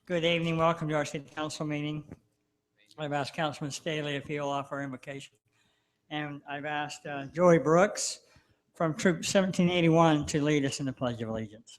Good evening. Welcome to our city council meeting. I've asked Councilman Staley if he'll offer invocation. And I've asked Joey Brooks from Troop 1781 to lead us in the Pledge of Allegiance.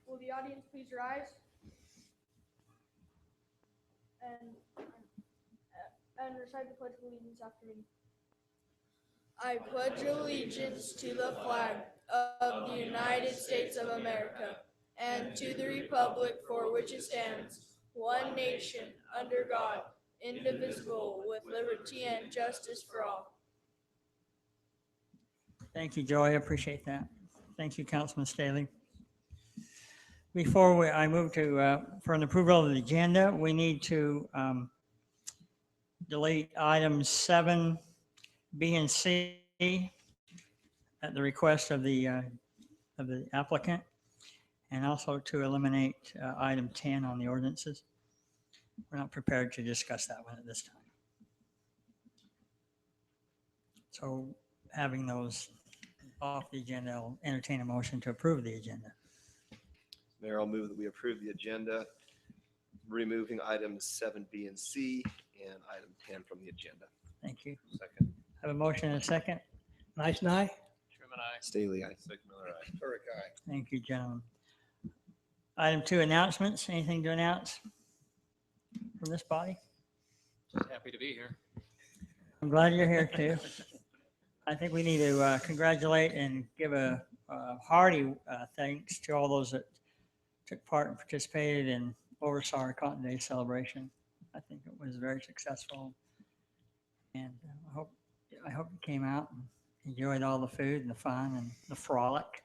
Will the audience please rise and recite the Pledge of Allegiance after me? I pledge allegiance to the flag of the United States of America and to the republic for which it stands, one nation, under God, indivisible, with liberty and justice for all. Thank you, Joey. I appreciate that. Thank you, Councilman Staley. Before I move to, for an approval of the agenda, we need to delete items 7, B, and C at the request of the applicant, and also to eliminate item 10 on the ordinances. We're not prepared to discuss that one at this time. So having those off the agenda, I'll entertain a motion to approve the agenda. Mayor, I'll move that we approve the agenda, removing items 7B and C and item 10 from the agenda. Thank you. Second. Have a motion and a second. Nice and I. Truman, aye. Staley, aye. Miller, aye. Turek, aye. Thank you, gentlemen. Item 2, announcements. Anything to announce from this body? Just happy to be here. I'm glad you're here too. I think we need to congratulate and give a hearty thanks to all those that took part and participated and oversaw our Cotton Day celebration. I think it was very successful, and I hope you came out and enjoyed all the food and the fun and the frolic.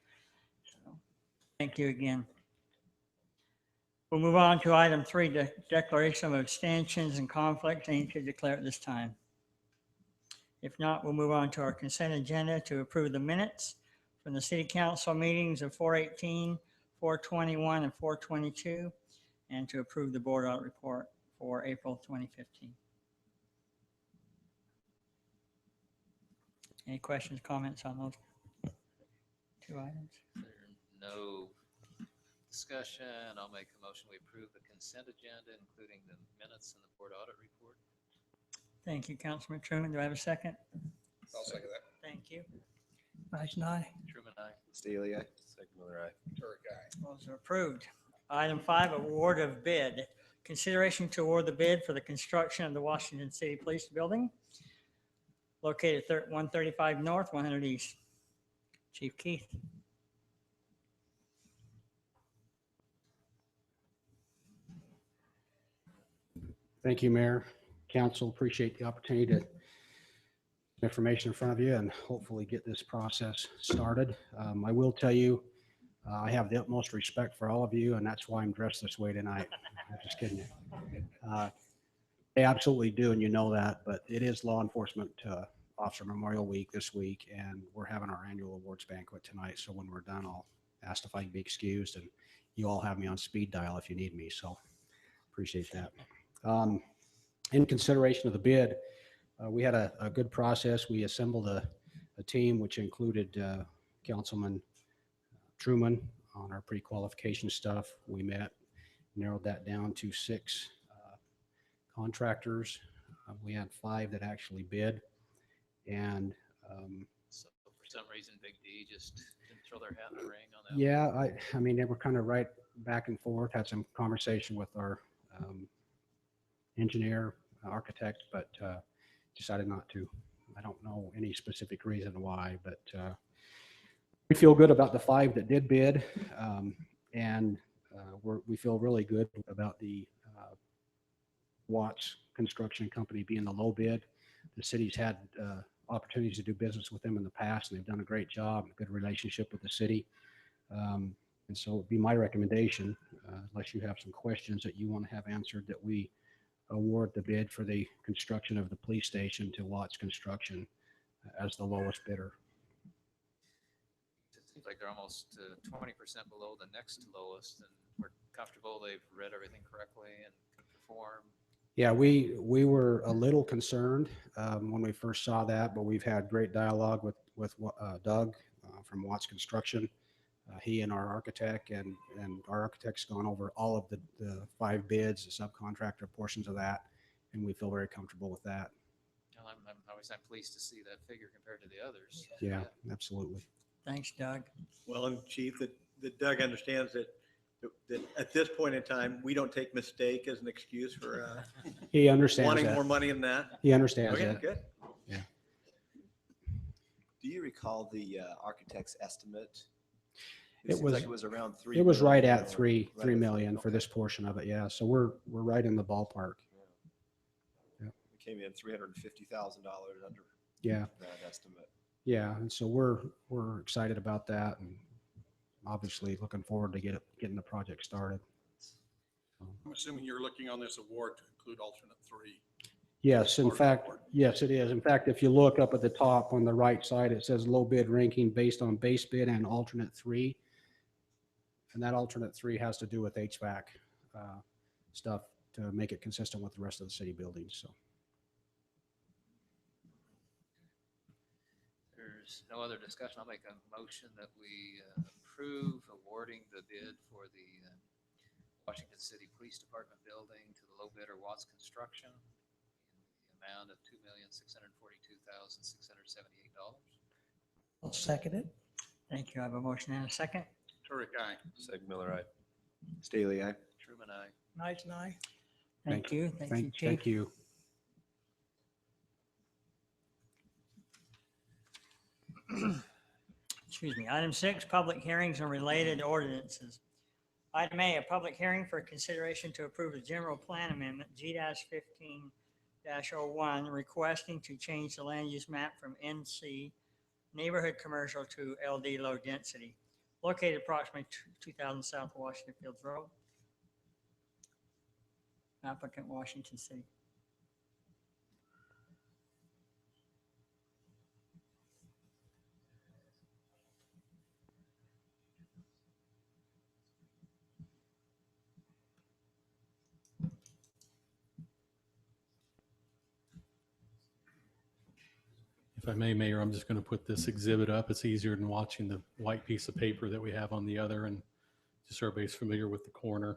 So, thank you again. We'll move on to item 3, declaration of abstentions and conflicts. Any to declare at this time? If not, we'll move on to our consent agenda to approve the minutes from the city council meetings of 4/18, 4/21, and 4/22, and to approve the board audit report for April 2015. Any questions, comments on those 2 items? There no discussion. I'll make a motion. We approve the consent agenda, including the minutes and the board audit report. Thank you, Councilman Truman. Do I have a second? I'll second that. Thank you. Nice and I. Truman, aye. Staley, aye. Miller, aye. Turek, aye. Those are approved. Item 5, award of bid. Consideration to award the bid for the construction of the Washington City Police Building located at 135 North, 100 East. Chief Keith. Thank you, Mayor. Council, appreciate the opportunity to information in front of you and hopefully get this process started. I will tell you, I have the utmost respect for all of you, and that's why I'm dressed this way tonight. I'm just kidding you. I absolutely do, and you know that, but it is Law Enforcement Officer Memorial Week this week, and we're having our annual awards banquet tonight. So when we're done, I'll ask if I can be excused, and you all have me on speed dial if you need me. So appreciate that. In consideration of the bid, we had a good process. We assembled a team which included Councilman Truman on our pre-qualification stuff. We met, narrowed that down to 6 contractors. We had 5 that actually bid, and So for some reason, Big D just didn't throw their hat in the ring on that. yeah, I mean, they were kind of right back and forth. Had some conversation with our engineer, architect, but decided not to. I don't know any specific reason why, but we feel good about the 5 that did bid. And we feel really good about the Watts Construction Company being the low bid. The city's had opportunities to do business with them in the past, and they've done a great job, a good relationship with the city. And so it'd be my recommendation, unless you have some questions that you want to have answered, that we award the bid for the construction of the police station to Watts Construction as the lowest bidder. It seems like they're almost 20% below the next lowest, and we're comfortable they've read everything correctly and can perform. Yeah, we were a little concerned when we first saw that, but we've had great dialogue with Doug from Watts Construction. He and our architect, and our architect's gone over all of the 5 bids, the subcontractor portions of that, and we feel very comfortable with that. Well, I'm always pleased to see that figure compared to the others. Yeah, absolutely. Thanks, Doug. Well, and Chief, that Doug understands that at this point in time, we don't take mistake as an excuse for He understands wanting that. more money than that. He understands Okay, that. good. Do you recall the architect's estimate? It seems was- like it was around 3. It was right million, at 3 right at million for okay. this portion of it. Yeah. So we're right in the ballpark. We came in $350,000 under Yeah. that estimate. Yeah. And so we're excited about that, and obviously looking forward to getting the project started. I'm assuming you're looking on this award to include alternate 3. Yes, in Or fact, forward. yes, it is. In fact, if you look up at the top on the right side, it says low bid ranking based on base bid and alternate 3. And that alternate 3 has to do with HVAC stuff to make it consistent with the rest of the city buildings. So There's no other discussion. I'll make a motion that we approve awarding the bid for the Washington City Police Department building to the low bidder Watts Construction in the amount of $2,642,678. I'll second it. Thank you. I have a motion and a second. Turek, aye. Seg Miller, aye. Staley, aye. Truman, aye. Nice and I. Thank you. Thank you, Chief. thank you. Excuse me. Item 6, public hearings and related ordinances. Item A, a public hearing for consideration to approve the general plan amendment G-15-01, requesting to change the land use map from NC neighborhood commercial to LD low density, located approximately 2000 South Washington Fields Road. Applicant, Washington City. If I may, Mayor, I'm just going to put this exhibit up. It's easier than watching the white piece of paper that we have on the other, and just so everybody's familiar with the corner.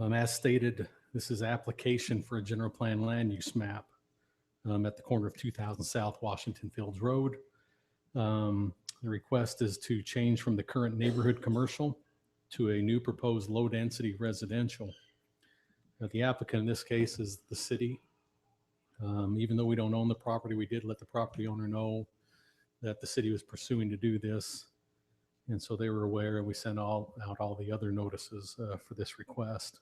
As stated, this is application for a general plan land use map at the corner of 2000 South Washington Fields Road. The request is to change from the current neighborhood commercial to a new proposed low density residential. The applicant in this case is the city. Even though we don't own the property, we did let the property owner know that the city was pursuing to do this. And so they were aware, and we sent out all the other notices for this request.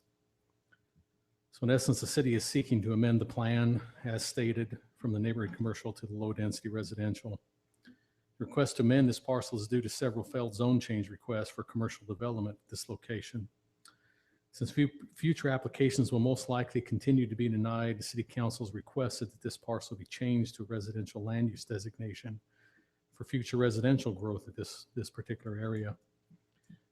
So in essence, the city is seeking to amend the plan as stated from the neighborhood commercial to the low density residential. The request to amend this parcel is due to several failed zone change requests for commercial development at this location. Since future applications will most likely continue to be denied, the City Council has requested that this parcel be changed to a residential land use designation for future residential growth at this particular area.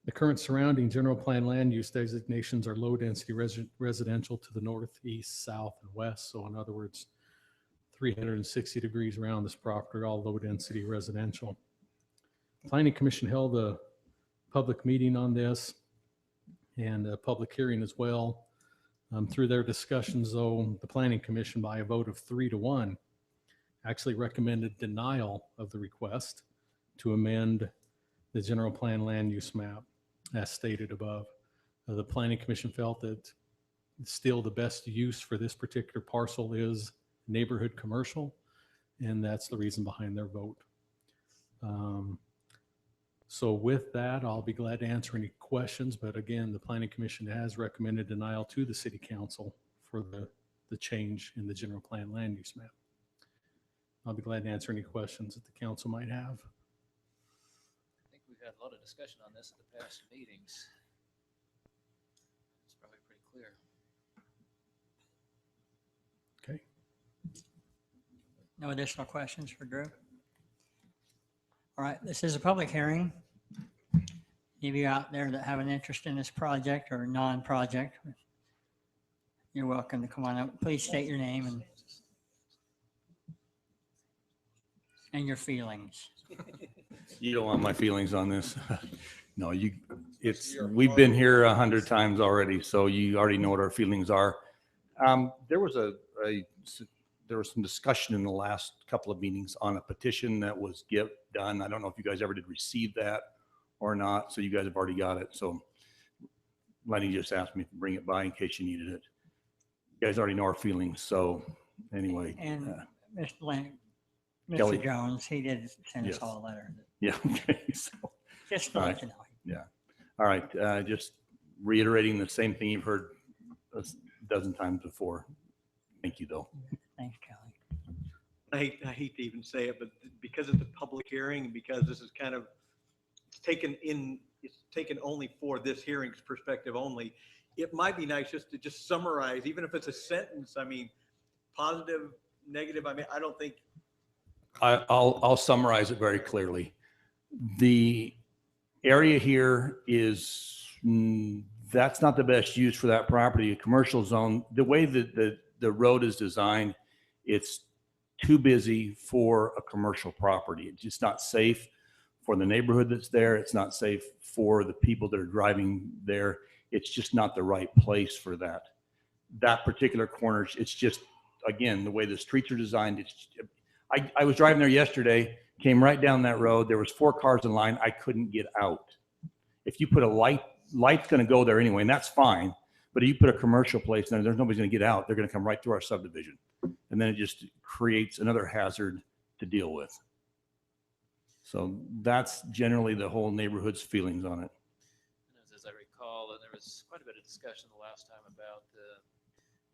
The current surrounding general plan land use designations are low density residential to the north, east, south, and west. So in other words, 360 degrees around this property, all low density residential. Planning Commission held a public meeting on this and a public hearing as well. Through their discussions, though, the Planning Commission, by a vote of 3-1, actually recommended denial of the request to amend the general plan land use map as stated above. The Planning Commission felt that still the best use for this particular parcel is neighborhood commercial, and that's the reason behind their vote. So with that, I'll be glad to answer any questions, but again, the Planning Commission has recommended denial to the City Council for the change in the general plan land use map. I'll be glad to answer any questions that the council might have. I think we've had a lot of discussion on this at the past meetings. It's probably pretty clear. Okay. No additional questions for Drew? All right, this is a public hearing. Any of you out there that have an interest in this project or non-project, you're welcome to come on up. Please state your name and your feelings. You don't want my feelings on this. No, we've been here 100 times already, so you already know what our feelings are. There was some discussion in the last couple of meetings on a petition that was done. I don't know if you guys ever did receive that or not, so you guys have already got it. So Lenny just asked me to bring it by in case you needed it. You guys already know our feelings, so anyway. And Mr. Kelly. Jones, he did send us Yes. all a letter. Yeah, okay. So, Just to All let right. you know. yeah. All right, just reiterating the same thing you've heard a dozen times before. Thank you, though. Thanks, Kelly. I hate to even say it, but because it's a public hearing, because this is kind of, it's taken only for this hearing's perspective only, it might be nice just to summarize, even if it's a sentence, I mean, positive, negative, I mean, I don't think. I'll summarize it very clearly. The area here is, that's not the best use for that property, a commercial zone. The way that the road is designed, it's too busy for a commercial property. It's just not safe for the neighborhood that's there. It's not safe for the people that are driving there. It's just not the right place for that. That particular corner, it's just, again, the way the streets are designed, I was driving there yesterday, came right down that road. There was 4 cars in line. I couldn't get out. If you put a light's going to go there anyway, and that's fine. But if you put a commercial place there, there's nobody's going to get out. They're going to come right through our subdivision. And then it just creates another hazard to deal with. So that's generally the whole neighborhood's feelings on it. And as I recall, there was quite a bit of discussion the last time about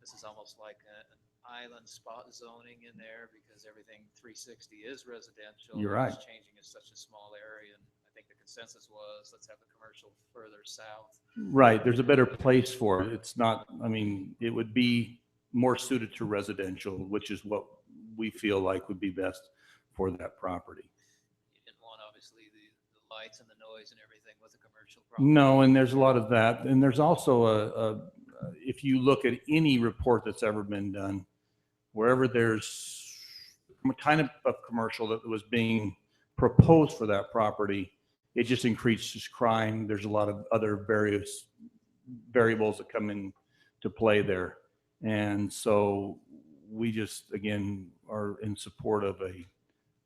this is almost like an island spot zoning in there because everything 360 is residential. You're right. It's changing in such a small area. And I think the consensus was let's have the commercial further south. Right. There's a better place for it. It's not, I mean, it would be more suited to residential, which is what we feel like would be best for that property. You didn't want obviously the lights and the noise and everything with a commercial property. No, and there's a lot of that. And there's also if you look at any report that's ever been done, wherever there's a kind of commercial that was being proposed for that property, it just increases crime. There's a lot of other various variables that come into play there. And so we just, again, are in support of a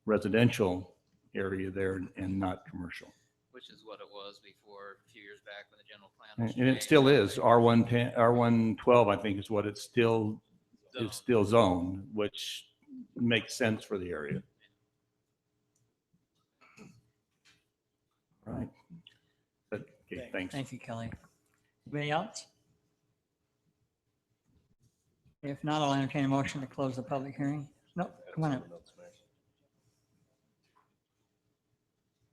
residential area there and not commercial. Which is what it was before a few years back when the general plan was And it changed. still is. R112, I think, is what it's still Zoned. is still zoned, which makes sense for the area. Right. But, okay, thanks. Thank you, Kelly. Anybody else? If not, I'll entertain a motion to close the public hearing. No, come on up.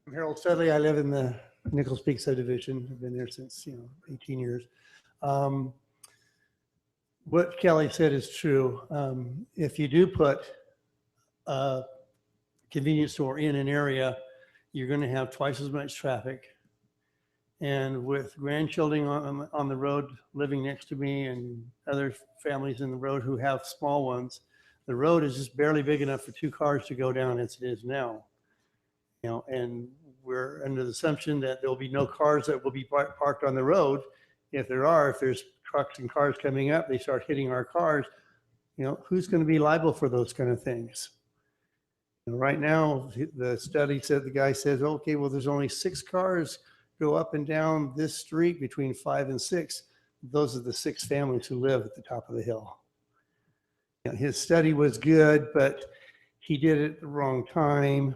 I'm Harold Studley. I live in the Nichols Peak subdivision. I've been there since, 18 years. What Kelly said is true. If you do put a convenience store in an area, you're going to have twice as much traffic. And with grandchildren on the road living next to me and other families in the road who have small ones, the road is just barely big enough for 2 cars to go down as it is now. And we're under the assumption that there'll be no cars that will be parked on the road. If there's trucks and cars coming up, they start hitting our cars, who's going to be liable for those kind of things? Right now, the study said, the guy says, okay, well, there's only 6 cars go up and down this street between 5 and 6. Those are the 6 families who live at the top of the hill. his study was good, but he did it at the wrong time.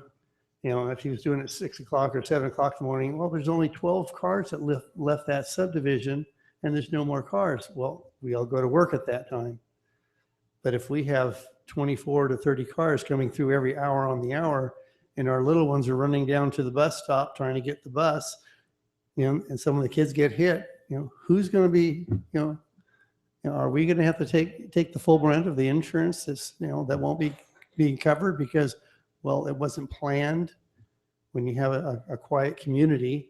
If he was doing it at 6 o'clock or 7 o'clock in the morning, well, there's only 12 cars that left that subdivision and there's no more cars. Well, we all go to work at that time. But if we have 24 to 30 cars coming through every hour on the hour, and our little ones are running down to the bus stop trying to get the bus, and some of the kids get hit, who's going to be, are we going to have to take the full brunt of the insurance that's, that won't be being covered because, well, it wasn't planned? When you have a quiet community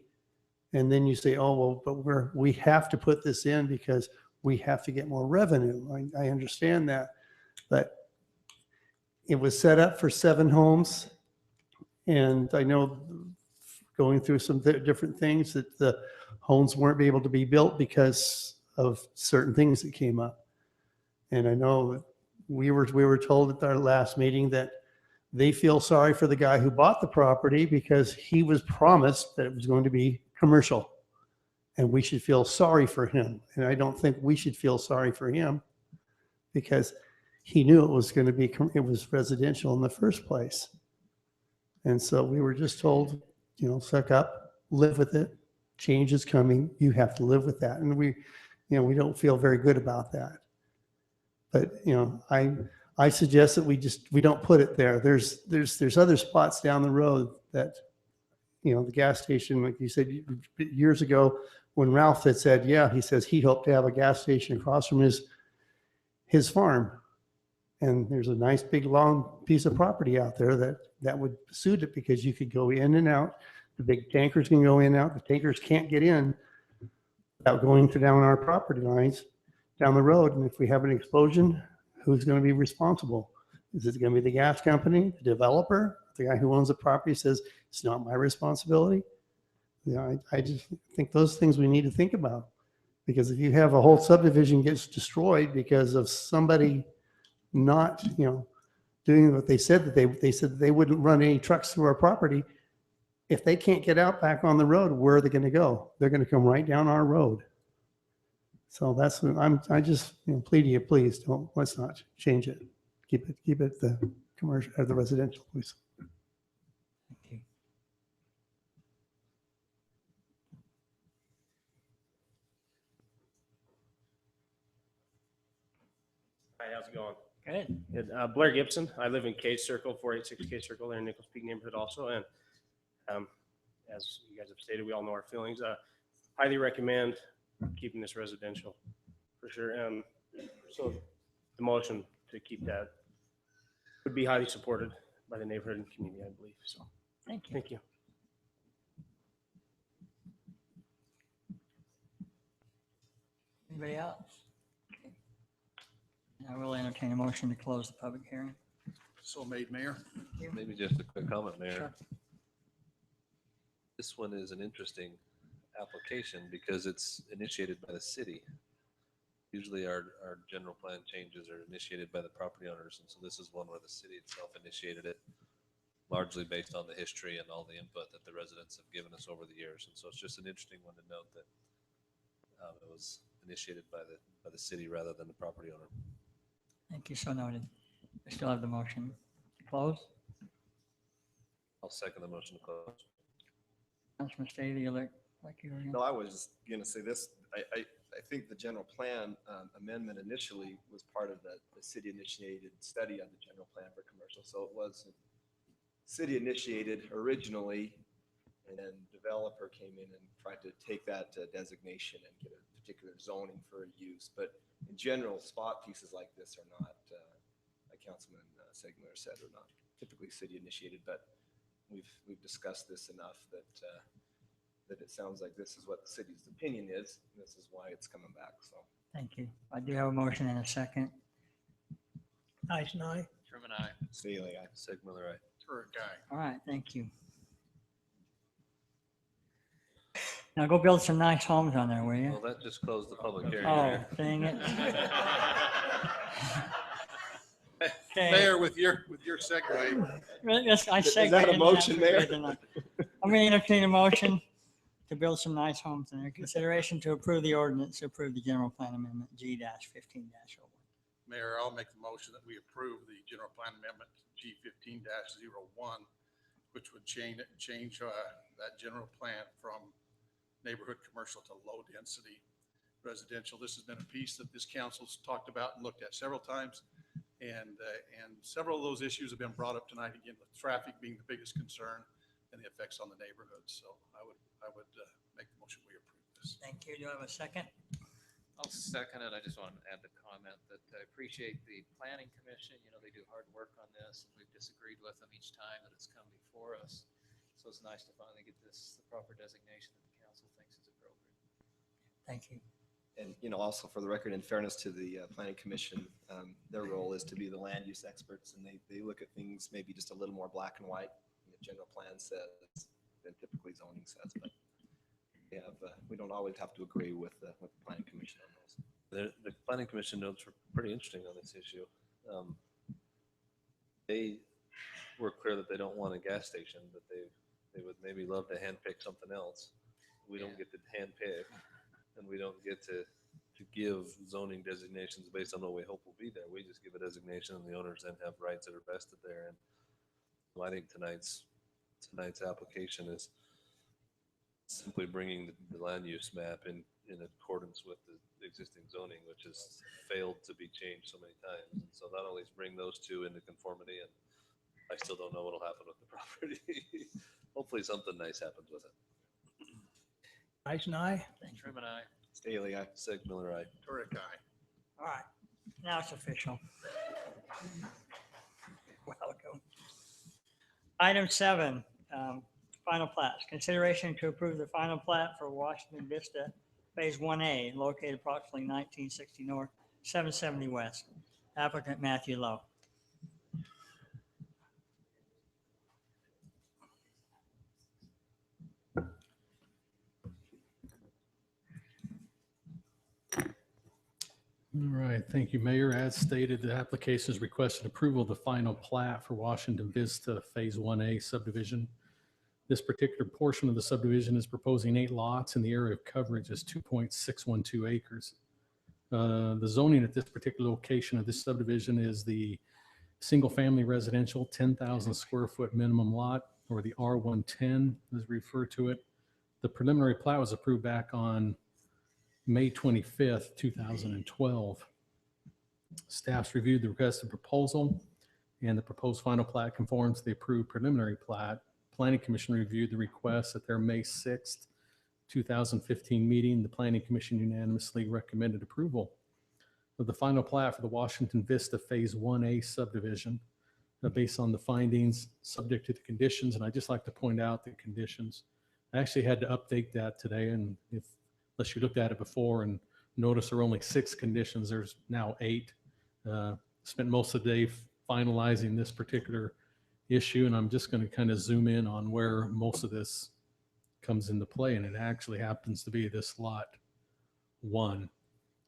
and then you say, oh, well, but we have to put this in because we have to get more revenue. I understand that, but it was set up for 7 homes. And I know going through some different things that the homes weren't able to be built because of certain things that came up. And I know that we were told at our last meeting that they feel sorry for the guy who bought the property because he was promised that it was going to be commercial. And we should feel sorry for him. And I don't think we should feel sorry for him because he knew it was going to be, it was residential in the first place. And so we were just told, suck up, live with it. Change is coming. You have to live with that. And we don't feel very good about that. But, I suggest that we don't put it there. There's other spots down the road that, the gas station, like you said years ago, when Ralph had said, yeah, he says he hoped to have a gas station across from his farm. And there's a nice big long piece of property out there that would suit it because you could go in and out. The big tankers can go in and out. The tankers can't get in without going down our property lines down the road. And if we have an explosion, who's going to be responsible? Is it going to be the gas company, the developer, the guy who owns the property says it's not my responsibility? I just think those things we need to think about, because if you have a whole subdivision gets destroyed because of somebody not, doing what they said that they said that they wouldn't run any trucks through our property. If they can't get out back on the road, where are they going to go? They're going to come right down our road. So that's what I just plead to you, please let's not change it. Keep it the commercial or the residential, please. Thank you. Hi, how's it going? Good. Good. Blair Gibson. I live in K Circle, 486 K Circle, there in Nichols Peak neighborhood also. And as you guys have stated, we all know our feelings. Highly recommend keeping this residential for sure. So the motion to keep that would be highly supported by the neighborhood and community, I believe. So Thank you. thank you. Anybody else? Okay. I will entertain a motion to close the public hearing. So made, Mayor. Maybe just a quick comment, Mayor. Sure. This one is an interesting application because it's initiated by the city. Usually our general plan changes are initiated by the property owners. And so this is one where the city itself initiated it, largely based on the history and all the input that the residents have given us over the years. And so it's just an interesting one to note that it was initiated by the city rather than the property owner. Thank you. So noted. I still have the motion. Close. I'll second the motion to close. Councilman Staley, you look like you were. No, I was just going to say this. I think the general plan amendment initially was part of the city initiated study on the general plan for commercial. So it was city initiated originally, and then developer came in and tried to take that designation and get a particular zoning for a use. But in general, spot pieces like this are not, like Councilman Segler said, are not typically city initiated, but we've discussed this enough that that it sounds like this is what the city's opinion is. And this is why it's coming back. So Thank you. I do have a motion and a second. Eisen, aye. Sherman, I. Staley, aye. Segmiller, aye. Turek, aye. All right, thank you. Now go build some nice homes on there, will you? Well, that just closed the public hearing. Oh, dang it. Okay. Mayor, with your segue, Yes, I Is segued that a into motion, Mayor? I'm going to entertain a motion to build some nice homes in there. Consideration to approve the ordinance, to approve the general plan amendment G-15-01. Mayor, I'll make the motion that we approve the general plan amendment G15-01, which would change that general plan from neighborhood commercial to low density residential. This has been a piece that this council's talked about and looked at several times. And several of those issues have been brought up tonight, again, with traffic being the biggest concern and the effects on the neighborhood. So I would make the motion we approve this. Thank you. Do I have a second? I'll second it. I just want to add the comment that I appreciate the planning commission. You know, they do hard work on this, and we've disagreed with them each time that it's come before us. So it's nice to finally get this, the proper designation that the council thinks is appropriate. Thank you. And, also for the record, in fairness to the planning commission, their role is to be the land use experts, and they look at things maybe just a little more black and white than the general plan says than typically zoning says. But we don't always have to agree with the planning commission on those. The planning commission notes were pretty interesting on this issue. They were clear that they don't want a gas station, but they would maybe love to handpick something else. We don't get to handpick, and we don't get to give zoning designations based on what we hope will be there. We just give a designation, and the owners then have rights that are vested there. And I think tonight's application is simply bringing the land use map in accordance with the existing zoning, which has failed to be changed so many times. And so not only is bring those two into conformity, and I still don't know what'll happen with the property. Hopefully something nice happens with it. Eisen, aye. Truman, aye. Staley, aye. Sig Miller, aye. Turek, aye. All right. Now it's official. Welcome. Item 7, final plats. Consideration to approve the final plat for Washington Vista Phase 1A, located approximately 1960 North, 770 West. Applicant Matthew Lowe. All right, thank you, Mayor. As stated, the application is requesting approval of the final plat for Washington Vista Phase 1A subdivision. This particular portion of the subdivision is proposing 8 lots, and the area of coverage is 2.612 acres. The zoning at this particular location of this subdivision is the single-family residential 10,000 square foot minimum lot, or the R110 as we refer to it. The preliminary plat was approved back on May 25th, 2012. Staff's reviewed the requested proposal, and the proposed final plat conforms to the approved preliminary plat. Planning Commission reviewed the request at their May 6th, 2015 meeting. The Planning Commission unanimously recommended approval of the final plat for the Washington Vista Phase 1A subdivision based on the findings subject to the conditions. And I'd just like to point out the conditions. I actually had to update that today, and unless you looked at it before and noticed there are only 6 conditions, there's now 8. Spent most of the day finalizing this particular issue, and I'm just going to kind of zoom in on where most of this comes into play, and it actually happens to be this lot 1.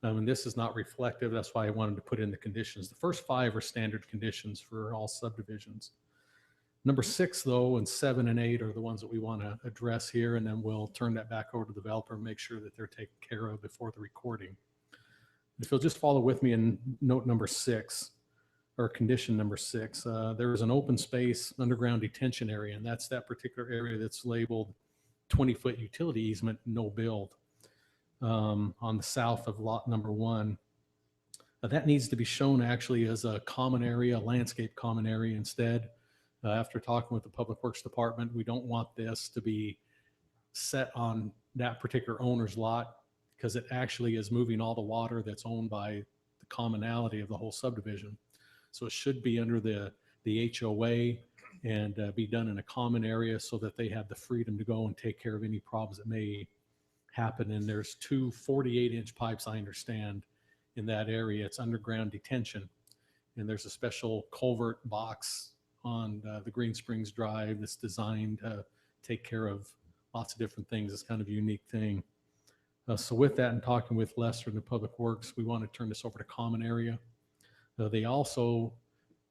And this is not reflective. That's why I wanted to put in the conditions. The first 5 are standard conditions for all subdivisions. Number 6, though, and 7 and 8 are the ones that we want to address here, and then we'll turn that back over to the developer and make sure that they're taken care of before the recording. If you'll just follow with me in note number 6, or condition number 6, there is an open space underground detention area, and that's that particular area that's labeled 20-foot utility easement, no build, on the south of lot number 1. That needs to be shown actually as a common area, a landscape common area instead. After talking with the Public Works Department, we don't want this to be set on that particular owner's lot, because it actually is moving all the water that's owned by the commonality of the whole subdivision. So it should be under the HOA and be done in a common area so that they have the freedom to go and take care of any problems that may happen. And there's 2 48-inch pipes, I understand, in that area. It's underground detention. And there's a special culvert box on the Green Springs Drive that's designed to take care of lots of different things. It's kind of a unique thing. So with that, and talking with Lester and the Public Works, we want to turn this over to common area. They also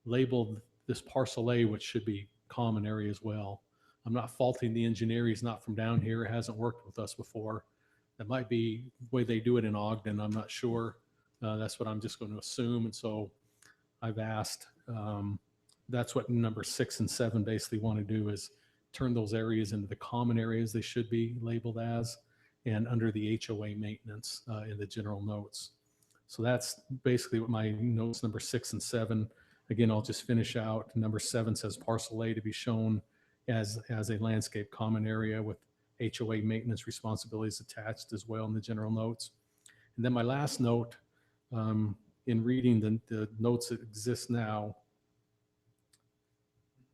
labeled this parcel A, which should be common area as well. I'm not faulting the engineer. He's not from down here. Hasn't worked with us before. That might be the way they do it in Ogden. I'm not sure. That's what I'm just going to assume. And so I've asked, that's what number 6 and 7 basically want to do, is turn those areas into the common areas they should be labeled as, and under the HOA maintenance in the general notes. So that's basically what my notes number 6 and 7. Again, I'll just finish out. Number 7 says parcel A to be shown as a landscape common area with HOA maintenance responsibilities attached as well in the general notes. And then my last note, in reading the notes that exist now,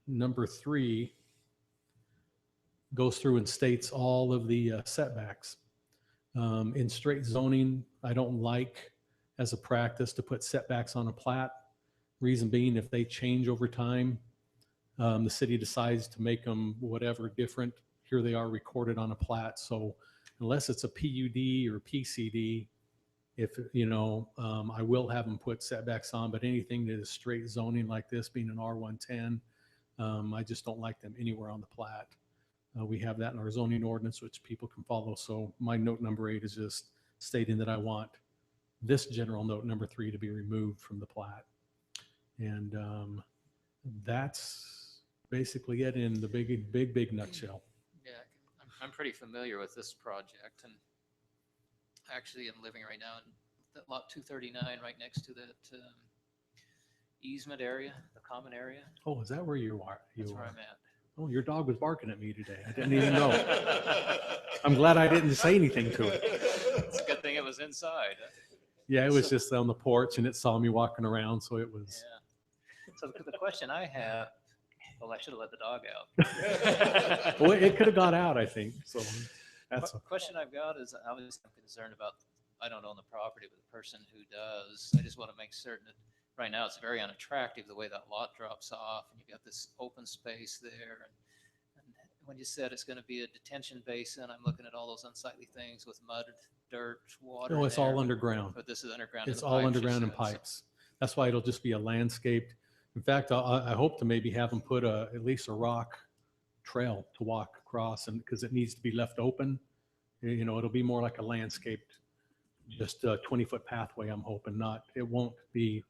number 3 goes through and states all of the setbacks. In straight zoning, I don't like as a practice to put setbacks on a plat. Reason being, if they change over time, the city decides to make them whatever different, here they are recorded on a plat. So unless it's a PUD or PCD, if, you know, I will have them put setbacks on, but anything that is straight zoning like this being an R110, I just don't like them anywhere on the plat. We have that in our zoning ordinance, which people can follow. So my note number 8 is just stating that I want this general note number 3 to be removed from the plat. And that's basically it in the big nutshell. Yeah, I'm pretty familiar with this project, and actually I'm living right now in that lot 239, right next to that easement area, the common area. Oh, is that where you are? That's where I'm at. Oh, your dog was barking at me today. I didn't even know. I'm glad I didn't say anything to it. It's a good thing it was inside. Yeah, it was just on the porch and it saw me walking around, so it was. Yeah. So the question I have, well, I should have let the dog out. Well, it could have got out, I think. So that's The question I've got is, obviously I'm concerned about, I don't own the property, but the person who does. I just want to make certain that right now it's very unattractive the way that lot drops off, and you've got this open space there. And when you said it's going to be a detention basin, I'm looking at all those unsightly things with mud, dirt, water. No, it's all underground. But this is underground. It's all underground in pipes. That's why it'll just be a landscaped. In fact, I hope to maybe have them put at least a rock trail to walk across, and because it needs to be left open, you know, it'll be more like a landscaped, just a 20-foot pathway. I'm hoping not. It won't be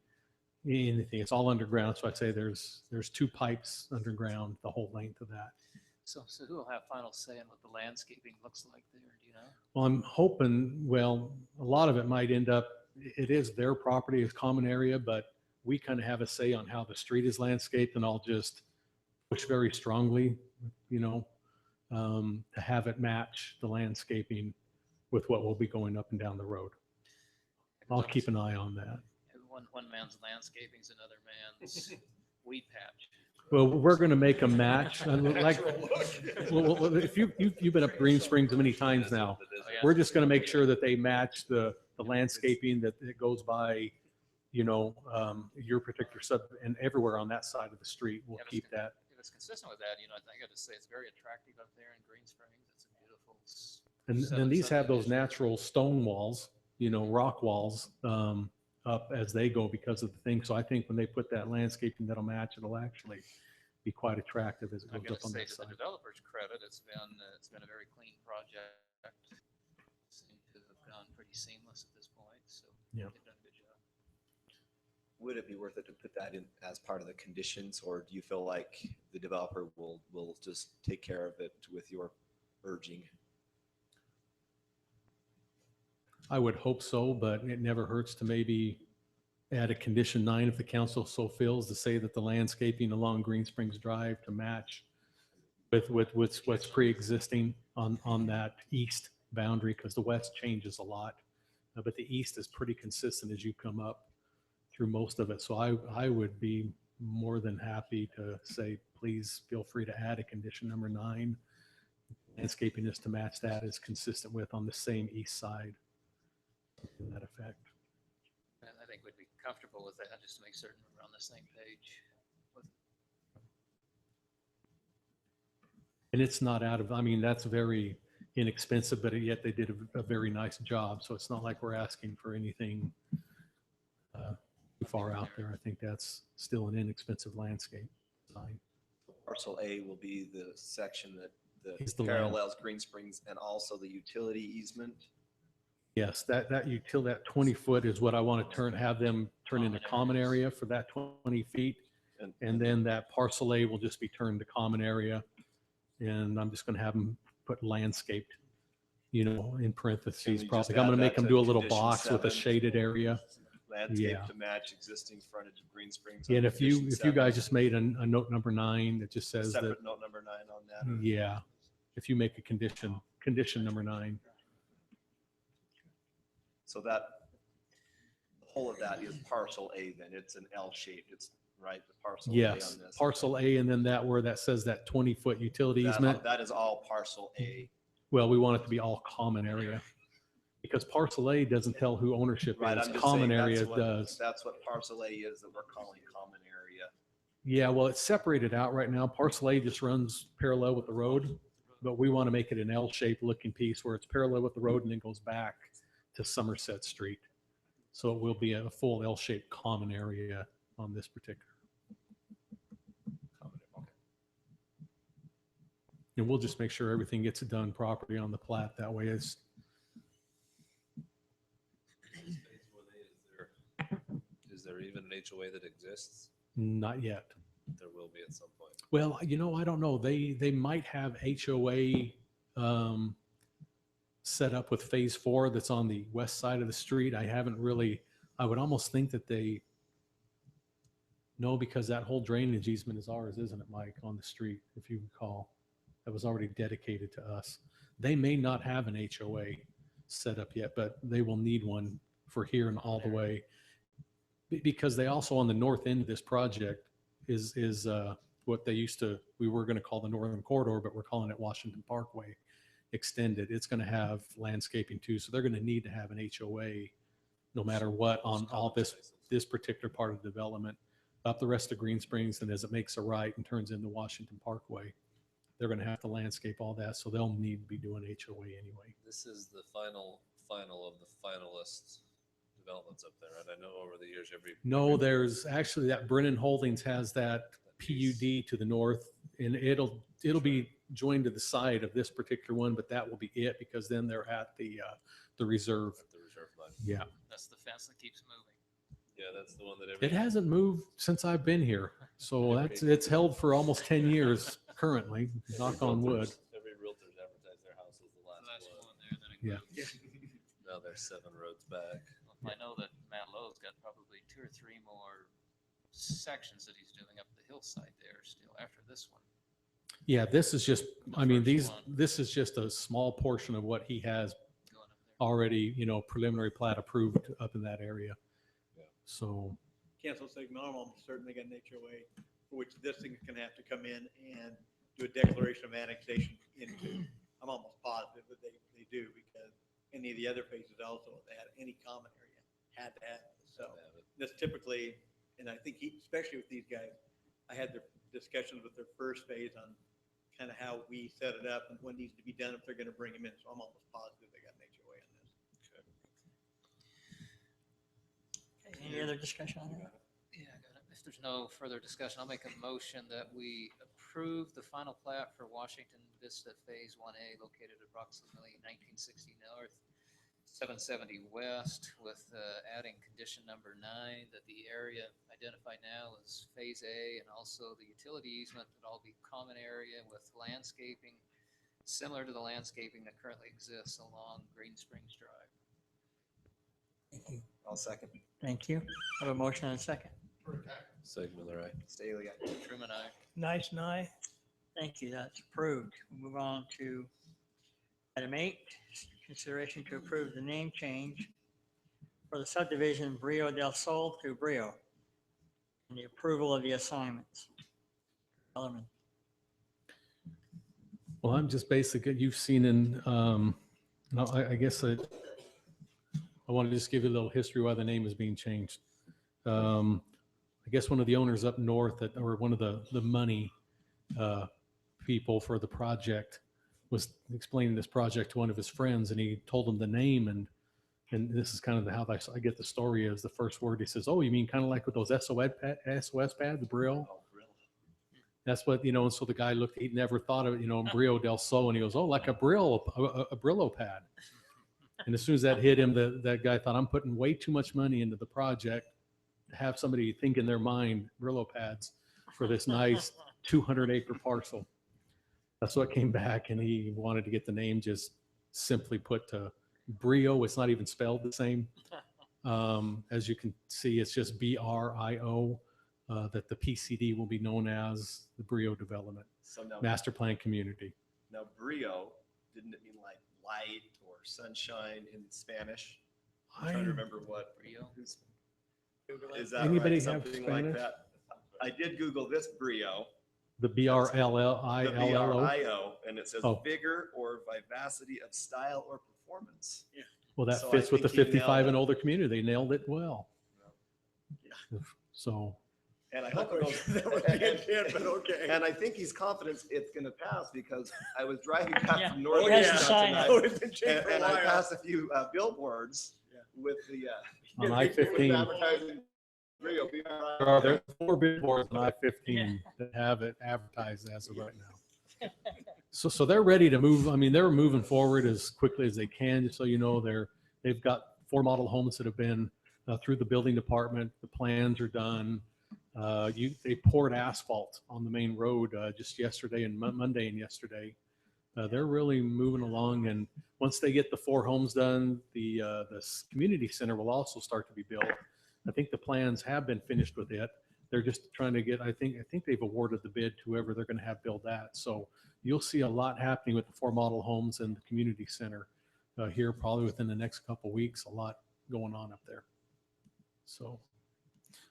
anything. It's all underground. So I'd say there's 2 pipes underground the whole length of that. So who will have final say on what the landscaping looks like there? Do you know? Well, I'm hoping, well, a lot of it might end up, it is their property, it's common area, but we kind of have a say on how the street is landscaped, and I'll just push very strongly, you know, to have it match the landscaping with what will be going up and down the road. I'll keep an eye on that. One man's landscaping is another man's weed patch. Well, we're going to make a match. Like, well, if you've been up Green Springs many times now, we're just going to make sure that they match the landscaping that it goes by, you know, your particular sub, and everywhere on that side of the street. We'll keep that. If it's consistent with that, you know, I got to say it's very attractive up there in Green Springs. It's a beautiful. And these have those natural stone walls, you know, rock walls up as they go because of the thing. So I think when they put that landscaping that'll match, it'll actually be quite attractive as it I'm goes going up to on say that to side. the developer's credit, it's been a very clean project. Seemed to have gone pretty seamless at this point. So Yeah. they've done a good job. Would it be worth it to put that in as part of the conditions, or do you feel like the developer will just take care of it with your urging? I would hope so, but it never hurts to maybe add a condition 9 if the council so feels, to say that the landscaping along Green Springs Drive to match with what's pre-existing on that east boundary, because the west changes a lot, but the east is pretty consistent as you come up through most of it. So I would be more than happy to say, please feel free to add a condition number 9. Landscaping is to match that is consistent with on the same east side. To that effect. And I think we'd be comfortable with that, just to make certain we're on the same page. And it's not out of, I mean, that's very inexpensive, but yet they did a very nice job. So it's not like we're asking for anything too far out there. I think that's still an inexpensive landscape design. Parcel A will be the section that Is the land. parallels Green Springs and also the utility easement. Yes, that 20-foot is what I want to have them turn into common area for that 20 feet. And then that parcel A will just be turned to common area. And I'm just going to have them put landscaped, in parentheses, you probably. just I'm going add to make that them to do a little condition box with a 7? shaded area. Landscape Yeah. to match existing frontage of Green Springs. And under if you condition guys 7. just made a note number 9 that just says that, Separate note number 9 on that. yeah, if you make a condition number 9. So that, the whole of that is parcel A then. It's an L shaped. It's right, the parcel A on Yes, this. parcel A, and then where that says that 20-foot utility easement. That is all parcel A. Well, we want it to be all common area because parcel A doesn't tell who ownership Right, is. I'm just Common saying area that's what, does. that's what parcel A is that we're calling common area. Yeah, well, it's separated out right now. Parcel A just runs parallel with the road, but we want to make it an L-shaped looking piece where it's parallel with the road and then goes back to Somerset Street. So it will be a full L-shaped common area on this particular. And we'll just make sure everything gets done properly on the plat. That way it's, Is there even an HOA that exists? not yet. There will be at some point. Well, I don't know. They might have HOA set up with phase 4 that's on the west side of the street. I would almost think that no, because that whole drainage easement is ours, isn't it, Mike, on the street, if you recall? That was already dedicated to us. They may not have an HOA set up yet, but they will need one for here and all the way. Because they also, on the north end of this project, is what we were going to call the Northern Corridor, but we're calling it Washington Parkway Extended. It's going to have landscaping too. So they're going to need to have an HOA no matter what on all this particular part of the development up the rest of Green Springs. And as it makes a right and turns into Washington Parkway, they're going to have to landscape all that. So they'll need to be doing HOA anyway. This is the final of the finalists developments up there. And I know over the years, No, there's actually that Brennan Holdings has that PUD to the north, and it'll be joined to the side of this particular one, but that will be it because then they're at the reserve. the reserve line. Yeah. That's the fence that keeps moving. Yeah, that's the one that It hasn't moved since I've been here. So it's held for almost 10 years currently, knock on wood. Every realtor's advertised their house as the The last last one. one there, then it Yeah. moves. Now they're 7 roads back. I know that Matt Lowe's got probably 2 or 3 more sections that he's doing up the hillside there still after this one. Yeah, this is just, first one. this is just a small portion of what he has Going up there. already, preliminary plat approved up in that area. Yeah. So, Council Signal, I'm almost certain they got an HOA for which this thing is gonna have to come in and do a declaration of annexation into. I'm almost positive that they do because any of the other phases also, they had any common area, had to have it. So this typically, and I think especially with these guys, I had their discussions with their first phase on kind of how we set it up and what needs to be done if they're gonna bring them in. So I'm almost positive they got an HOA on this. Okay, any other discussion on that? Yeah, I got it. If there's no further discussion, I'll make a motion that we approve the final plat for Washington Vista Phase 1A located approximately 1960 North, 770 West, with adding condition number 9 that the area identified now as Phase A and also the utility easement would all be common area with landscaping similar to the landscaping that currently exists along Green Springs Drive. Thank you. I'll second. Thank you. I have a motion and a second. Sieg Miller, aye. Staley, aye. Truman, I. Nice and I. Thank you. That's approved. We'll move on to item 8, consideration to approve the name change for the subdivision Brio del Sol to Brio and the approval of the assignments. Ellerman. well, I'm just basically, you've seen I guess I want to just give you a little history why the name is being changed. I guess one of the owners up north or one of the money people for the project was explaining this project to one of his friends, and he told him the name, and this is kind of how I get the story is the first word he says, "Oh, you mean kind of like with those SOS pads, Brill?" That's what, and so the guy looked, he never thought of, Brio del Sol, and he goes, "Oh, like a Brillo pad." And as soon as that hit him, that guy thought, I'm putting way too much money into the project to have somebody think in their mind Brillo pads for this nice 200-acre parcel. That's what came back, and he wanted to get the name just simply put to Brio. It's not even spelled the same. As you can see, it's just BRIO, that the PCD will be known as the Brio Development So now, Master Plan Community. now Brio, didn't it mean like light or sunshine in Spanish? I'm trying to remember what. Brio? Is that Anybody right? have Something like Spanish? that. I did Google this Brio, The the BRLLILLO. BRIO, and it says Oh. vigor or vivacity of style or performance. Well, that So I fits with the think he nailed 55 and it. older community. They nailed it well. So, And I hope it goes. That was the intent, but okay. And I think he's confident it's going to pass because I was driving back Yeah. from He North has Dakota the sign up. tonight, Oh, it's been changed for a and I while. passed a few billboards with the. on I-15, advertising Brio, there are 4 billboards on I-15 that have it advertised as of right now. So they're ready to move. I mean, they're moving forward as quickly as they can. Just so you know, they've got 4 model homes that have been through the building department. The plans are done. They poured asphalt on the main road just yesterday and Monday and yesterday. They're really moving along, and once they get the 4 homes done, the community center will also start to be built. I think the plans have been finished with it. They're just trying to get. I think they've awarded the bid to whoever they're going to have build that. So you'll see a lot happening with the 4 model homes and the community center here probably within the next couple of weeks. A lot going on up there. So,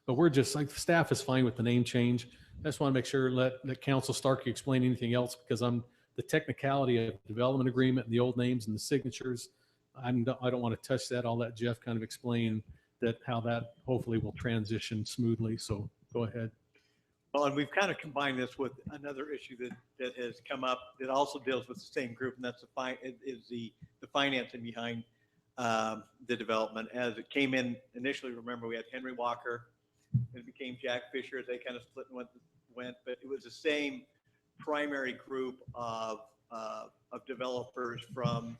but we're just like staff is fine with the name change. I just want to make sure let Council Starkey explain anything else because I'm the technicality of the development agreement and the old names and the signatures. I don't want to touch that. I'll let Jeff kind of explain that how that hopefully will transition smoothly. So go ahead. Well, and we've kind of combined this with another issue that has come up that also deals with the same group, and that's the financing behind the development. As it came in initially, remember we had Henry Walker, and it became Jack Fisher as they kind of split and went, but it was the same primary group of developers from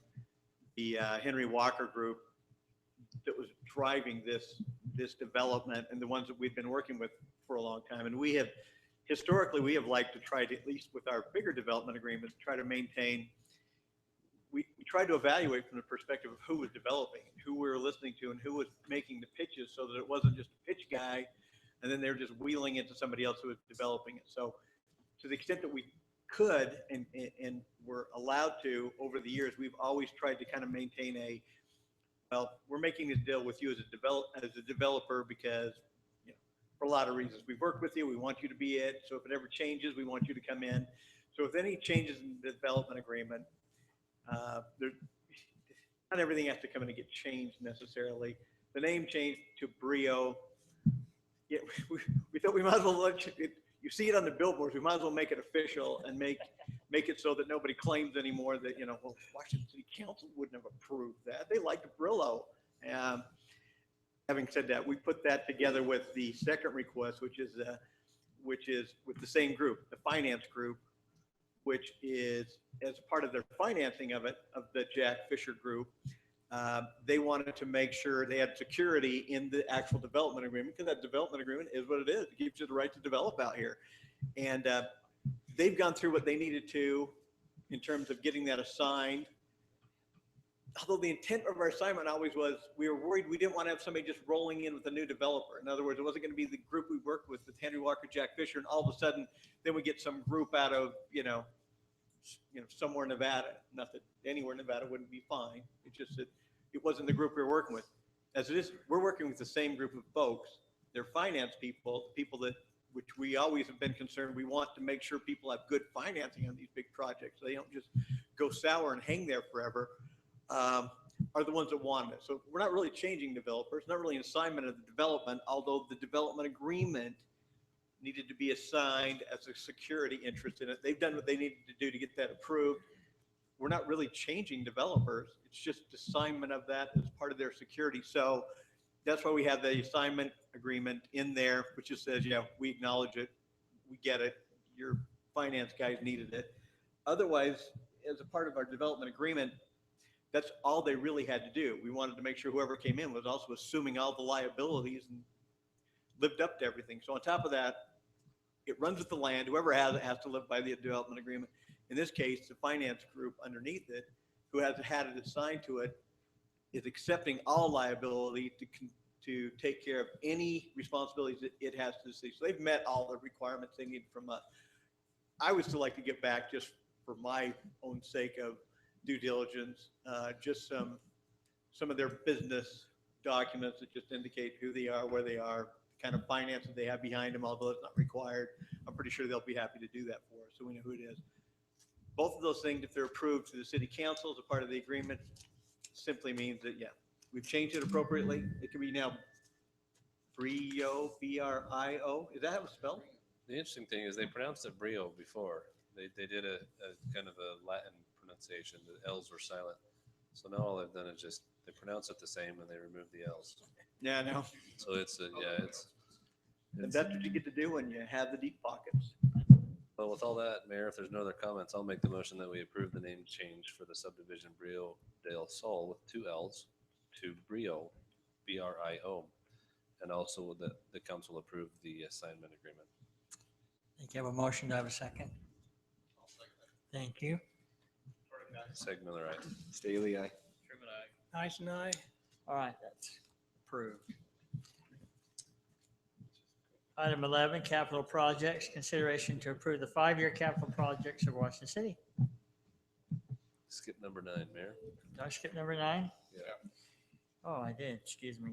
the Henry Walker group that was driving this development and the ones that we've been working with for a long time. And we have historically liked to try to, at least with our bigger development agreements, try to maintain, we tried to evaluate from the perspective of who was developing, who we were listening to, and who was making the pitches so that it wasn't just a pitch guy and then they're just wheeling it to somebody else who was developing it. So to the extent that we could and were allowed to over the years, we've always tried to kind of maintain well, we're making this deal with you as a developer because, you know, for a lot of reasons. We've worked with you. We want you to be it. So if it ever changes, we want you to come in. So if any changes in the development agreement, not everything has to come in and get changed necessarily. The name changed to Brio. Yeah, we thought we might as well let you see it on the billboards. We might as well make it official and make it so that nobody claims anymore that, you know, well, Washington City Council wouldn't have approved that. They liked Brillo. Having said that, we put that together with the second request, which is with the same group, the finance group, which is as part of their financing of the Jack Fisher group. They wanted to make sure they had security in the actual development agreement because that development agreement is what it is. It gives you the right to develop out here. And they've gone through what they needed to in terms of getting that assigned. Although the intent of our assignment always was, we were worried we didn't want to have somebody just rolling in with a new developer. In other words, it wasn't going to be the group we worked with Henry Walker, Jack Fisher, and all of a sudden, then we get some group out of, somewhere in Nevada. Not that anywhere in Nevada wouldn't be fine. It's just that it wasn't the group we were working with. As it is, we're working with the same group of folks. They're finance people which we always have been concerned. We want to make sure people have good financing on these big projects. So they don't just go sour and hang there forever. Are the ones that want it. So we're not really changing developers, not really an assignment of the development, although the development agreement needed to be assigned as a security interest in it. They've done what they needed to do to get that approved. We're not really changing developers. It's just assignment of that as part of their security. So that's why we have the assignment agreement in there, which just says, yeah, we acknowledge it. We get it. Your finance guys needed it. Otherwise, as a part of our development agreement, That's all they really had to do. We wanted to make sure whoever came in was also assuming all the liabilities and lived up to everything. So on top of that, it runs with the land. Whoever has it has to live by the development agreement. In this case, the finance group underneath it, who has had it assigned to it, is accepting all liability to take care of any responsibilities that it has to the city. So they've met all the requirements they need from us. I would still like to get back, just for my own sake of due diligence, just some of their business documents that just indicate who they are, where they are, kind of finances they have behind them, although it's not required. I'm pretty sure they'll be happy to do that for us, so we know who it is. Both of those things, if they're approved to the city council as a part of the agreement, simply means that, yeah, we've changed it appropriately. It can be now Brio, B-R-I-O. Is that how it's spelled? The interesting thing is they pronounced it Brio before. They did a kind of a Latin pronunciation. The L's were silent. So now all they've done is just, they pronounce it the same and they remove the L's. Yeah, no. So it's, And that's what you get to do when you have the deep pockets. well, with all that, Mayor, if there's no other comments, I'll make the motion that we approve the name change for the subdivision Brio del Sol with 2 L's to Brio, B-R-I-O. And also that the council approve the assignment agreement. Thank you. Have a motion. Do I have a second? Thank you. Seg Miller, aye. Staley, aye. Dyson, aye. All right, that's approved. Item 11, capital projects, consideration to approve the 5-year capital projects of Washington City. Skip number 9, Mayor. Did I skip number 9? Yeah. Oh, I did, excuse me.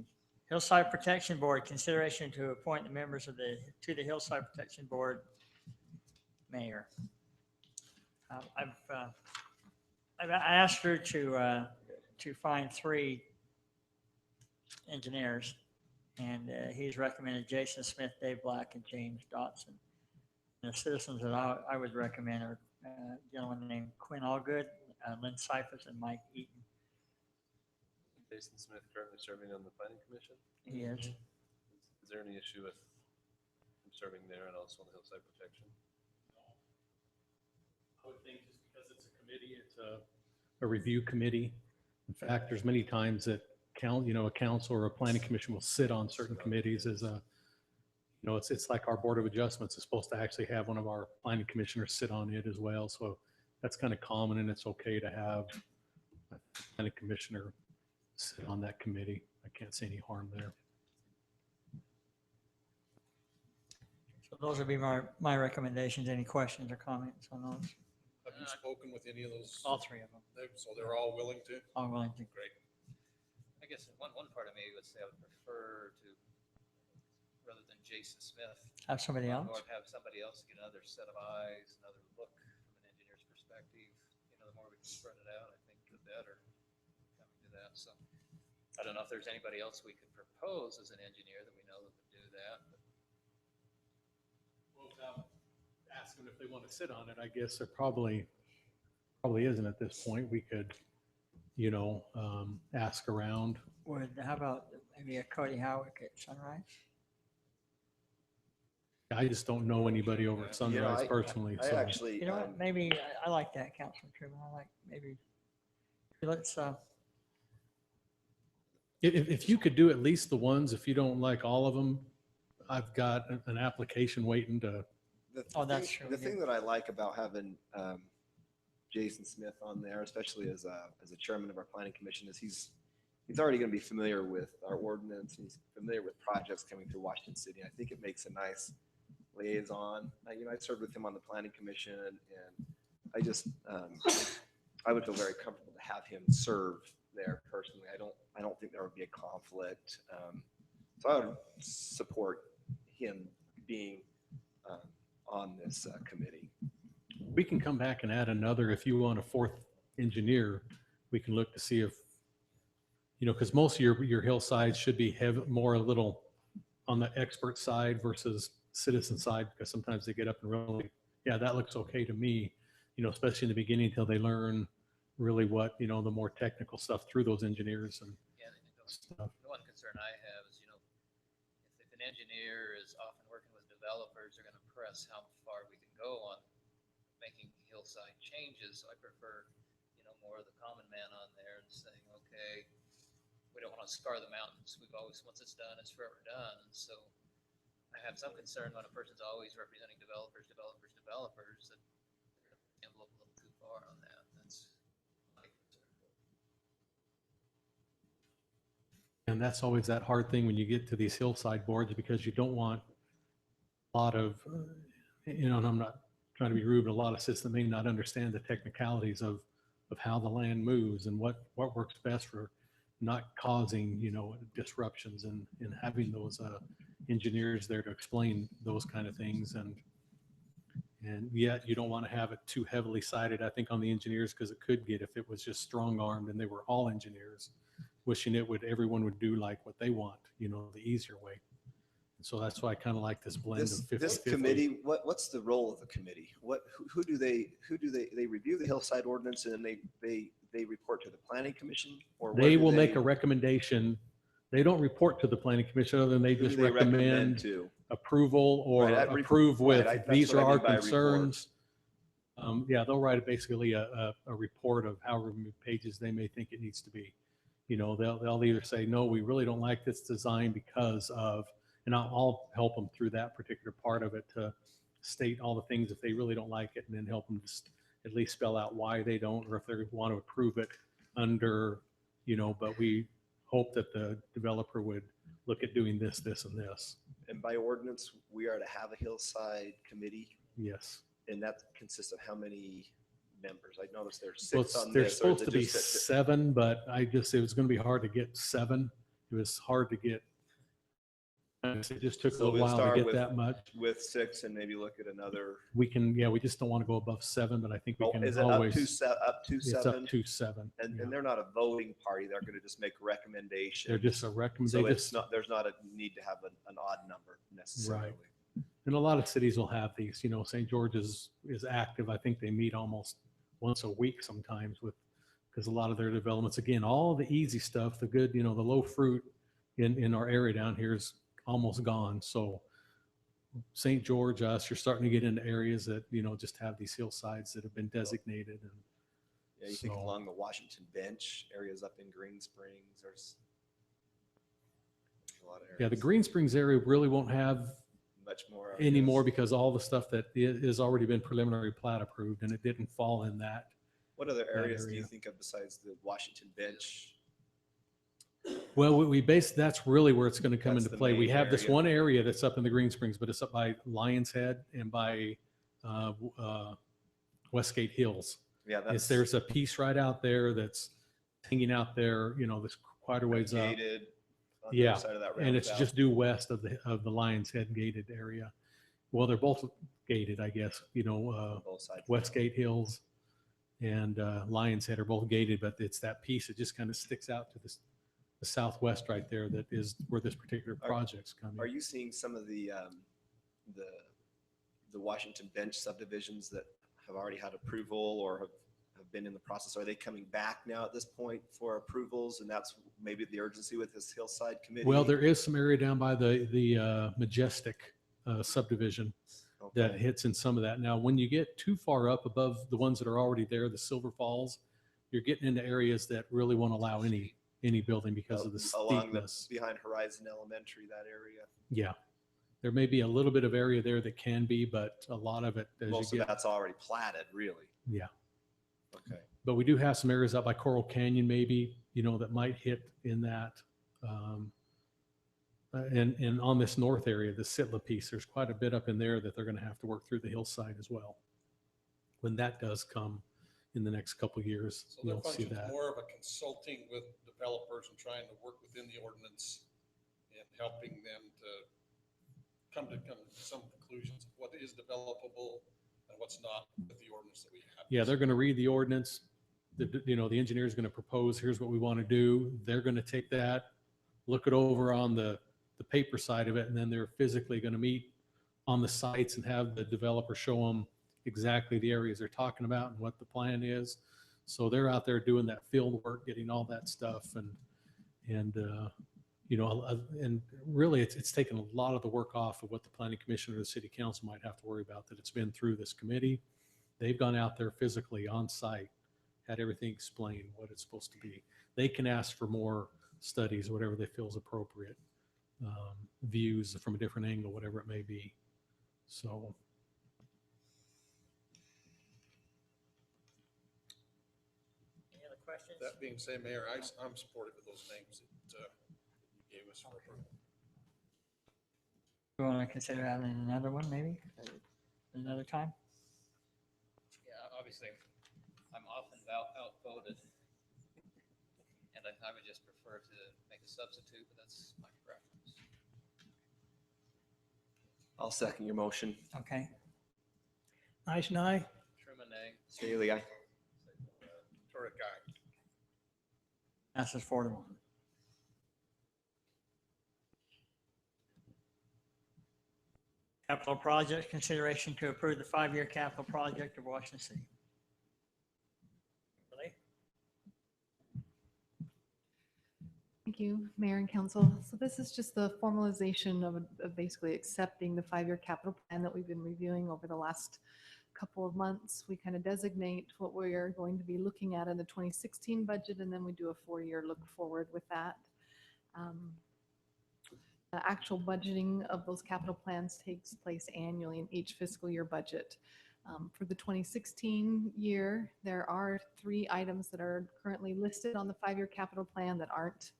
Hillside Protection Board, consideration to appoint the members of to the Hillside Protection Board mayor. I've asked her to find 3 engineers, and he's recommended Jason Smith, Dave Black, and James Dotson. And the citizens that I would recommend are a gentleman named Quinn Allgood, Lynn Cyphers, and Mike Eaton. Jason Smith currently serving on the planning commission. He is. Is there any issue with him serving there and also on the Hillside Protection? I would think just because it's a committee, it's a review committee. In fact, there's many times that a council or a planning commission will sit on certain committees as a, it's like our Board of Adjustments is supposed to actually have one of our planning commissioners sit on it as well. So that's kind of common, and it's okay to have a planning commissioner sit on that committee. I can't see any harm there. So those would be my recommendations. Any questions or comments on those? Have you spoken with any of those? All 3 of them. So they're all willing to? I'm willing to. Great. I guess one part of me would say I would prefer to, rather than Jason Smith, Have somebody else? or have somebody else get another set of eyes, another look from an engineer's perspective. The more we can spread it out, I think the better coming to that. So I don't know if there's anybody else we could propose as an engineer that we know that would do that. But Well, without asking if they want to sit on it, I guess there probably isn't at this point. We could, ask around. How about maybe a Cody Howick at Sunrise? I just don't know anybody over at Sunrise personally. I So actually, You know what, maybe, I like that, Councilman Truman. I like, maybe, let's, if you could do at least the ones, if you don't like all of them, I've got an application waiting to. that's true. The thing that I like about having Jason Smith on there, especially as a chairman of our planning commission, is he's already going to be familiar with our ordinance. He's familiar with projects coming through Washington City. I think it makes a nice liaison. I served with him on the planning commission, and I just I would feel very comfortable to have him serve there personally. I don't think there would be a conflict. So I would support him being on this committee. We can come back and add another, if you want a 4th engineer, we can look to see if, because most of your hillsides should be more a little on the expert side versus citizen side, because sometimes they get up and really, yeah, that looks okay to me, especially in the beginning until they learn really what, the more technical stuff through those engineers and stuff. the one concern I have is, if an engineer is often working with developers, they're going to press how far we can go on making hillside changes. So I prefer, more of the common man on there and saying, okay, we don't want to scar the mountains. We've always, once it's done, it's forever done. And so I have some concern when a person's always representing developers, that they're the envelope a little too far on that. That's my concern. And that's always that hard thing when you get to these hillside boards, because you don't want a lot of, and I'm not trying to be rude, but a lot of citizens may not understand the technicalities of how the land moves and what works best for not causing, disruptions, and having those engineers there to explain those kind of things. And yet you don't want to have it too heavily sided, I think, on the engineers, because it could get, if it was just strong armed and they were all engineers, wishing everyone would do like what they want, the easier way. So that's why I kind of like this blend of 50/50. This committee, what's the role of the committee? Who do they review the hillside ordinance, and then they report to the planning commission? Or They will make a recommendation. They don't report to the planning commission, other than they who do just they recommend to? approval, or Right, approve with, that's these what are I our mean by report. concerns. Yeah, they'll write basically a report of however many pages they may think it needs to be. They'll either say, no, we really don't like this design because of, and I'll help them through that particular part of it to state all the things if they really don't like it, and then help them just at least spell out why they don't, or if they want to approve it under, but we hope that the developer would look at doing this, this, and this. And by ordinance, we are to have a hillside committee, Yes. and that consists of how many members? I noticed there's Well, 6 on there's this. or is supposed it to be just that- 7, but it was going to be hard to get 7. It was hard to get. It just took a So little we'll while start to get with- that much. with 6 and maybe look at another. We just don't want to go above 7, but I think we Oh, can is it always. up to It's 7? up to 7. And yeah. they're not a voting party. They're going to just make recommendations. They're just a So recommendation. there's not a need to have an odd number necessarily. And a lot of cities will have these, St. George is active. I think they meet almost once a week sometimes because a lot of their developments, again, all the easy stuff, the good, the low fruit in our area down here is almost gone. So St. George, you're starting to get into areas that, just have these hillsides that have been designated. And Yeah, you think so- along the Washington Bench areas up in Green Springs, there's a lot of areas. yeah, the Green Springs area really won't have Much more. anymore because all the stuff that is already been preliminary plat approved, and it didn't fall in that. What other areas do you area. think of besides the Washington Bench? Well, that's really where it's going to come That's into the play. We main have this area. one area that's up in the Green Springs, but it's up by Lions Head and by Westgate Hills. Yeah, that's There's a piece right out there that's hanging out there, that's quite a ways up. gated on the Yeah, other side of that and it's roundabout. just due west of the Lions Head gated area. Well, they're both gated, I guess, both sides. Westgate Hills and Lions Head are both gated, but it's that piece that just kind of sticks out to the southwest right there that is where this particular project's coming. Are you seeing some of the Washington Bench subdivisions that have already had approval or have been in the process? Are they coming back now at this point for approvals? And that's maybe the urgency with this hillside committee? Well, there is some area down by the Majestic subdivision that Okay. hits in some of that. Now, when you get too far up above the ones that are already there, the Silver Falls, you're getting into areas that really won't allow any building because of the Along steepness. behind Horizon Elementary, that area. Yeah. There may be a little bit of area there that can be, but a lot of it, as Most you of get, that's already platted, really. yeah. Okay. But we do have some areas up by Coral Canyon, maybe, that might hit in that. And on this north area, the Sitla piece, there's quite a bit up in there that they're going to have to work through the hillside as well. When that does come in the next couple of years, So their you'll see function's that. more of a consulting with developers and trying to work within the ordinance and helping them to come to some conclusions of what is developable and what's not with the ordinance that we have. Yeah, they're going to read the ordinance. The engineer is going to propose, here's what we want to do. They're going to take that, look it over on the paper side of it, and then they're physically going to meet on the sites and have the developer show them exactly the areas they're talking about and what the plan is. So they're out there doing that field work, getting all that stuff, and really it's taken a lot of the work off of what the planning commission or the city council might have to worry about, that it's been through this committee. They've gone out there physically on site, had everything explained, what it's supposed to be. They can ask for more studies, whatever they feel is appropriate, views from a different angle, whatever it may be. So Any other questions? That being said, Mayor, I'm supportive of those names that you gave us for approval. You want to consider having another one, maybe, another time? Yeah, obviously, I'm often outvoted. And I would just prefer to make a substitute, but that's my preference. I'll second your motion. Okay. Eisner, aye. Truman, A. Staley, aye. Turek, aye. Passes 4-1. Capital project consideration to approve the 5-year capital project of Washington City. Really? Thank you, Mayor and Council. So this is just the formalization of basically accepting the 5-year capital plan that we've been reviewing over the last couple of months. We kind of designate what we are going to be looking at in the 2016 budget, and then we do a 4-year look forward with that. The actual budgeting of those capital plans takes place annually in each fiscal year budget. For the 2016 year, there are 3 items that are currently listed on the 5-year capital plan that aren't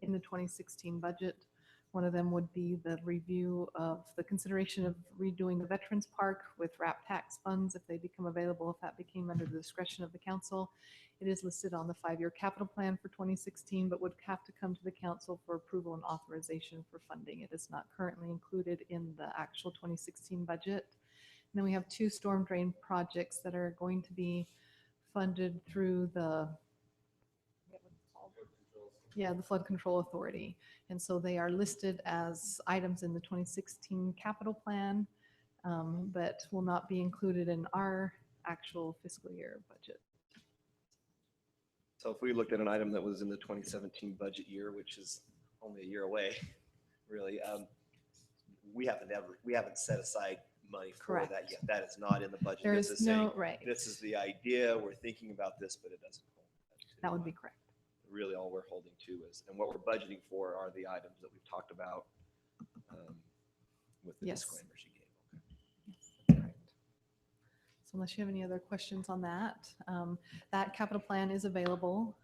in the 2016 budget. One of them would be the review of the consideration of redoing the Veterans Park with RAP tax funds if they become available, if that became under the discretion of the council. It is listed on the 5-year capital plan for 2016, but would have to come to the council for approval and authorization for funding. It is not currently included in the actual 2016 budget. And then we have 2 storm drain projects that are going to be funded through the the Flood Control Authority. And so they are listed as items in the 2016 capital plan, but will not be included in our actual fiscal year budget. So if we looked at an item that was in the 2017 budget year, which is only a year away, really, we haven't set aside money for Correct. that yet. That is not in the budget. There This is saying, no, right, This is the idea. We're thinking about this, but it doesn't hold. that would be correct. Really all we're holding to is, and what we're budgeting for are the items that we've talked about with the Yes. disclaimers you gave. Yes, correct. So unless you have any other questions on that, that capital plan is available.